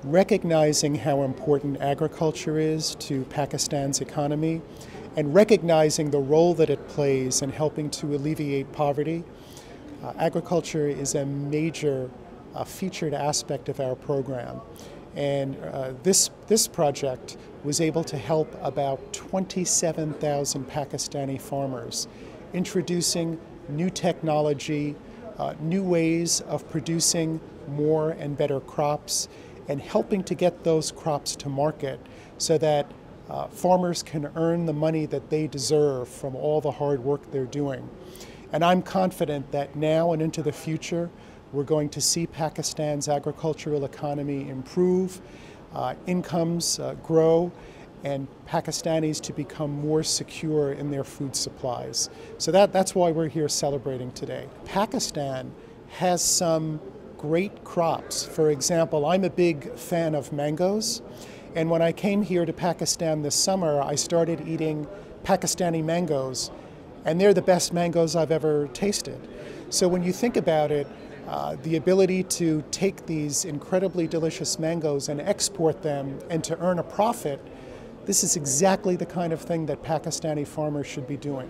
recognizing how important agriculture is to Pakistan's economy and recognizing the role that it plays in helping to alleviate poverty. Agriculture is a major featured aspect of our program. And this project was able to help about 27,000 Pakistani farmers, introducing new technology, new ways of producing more and better crops, and helping to get those crops to market so that farmers can earn the money that they deserve from all the hard work they're doing. And I'm confident that now and into the future, we're going to see Pakistan's agricultural economy improve, incomes grow, and Pakistanis to become more secure in their food supplies. So that's why we're here celebrating today. Pakistan has some great crops. For example, I'm a big fan of mangoes, and when I came here to Pakistan this summer, I started eating Pakistani mangoes, and they're the best mangoes I've ever tasted. So when you think about it, the ability to take these incredibly delicious mangoes and export them and to earn a profit, this is exactly the kind of thing that Pakistani farmers should be doing.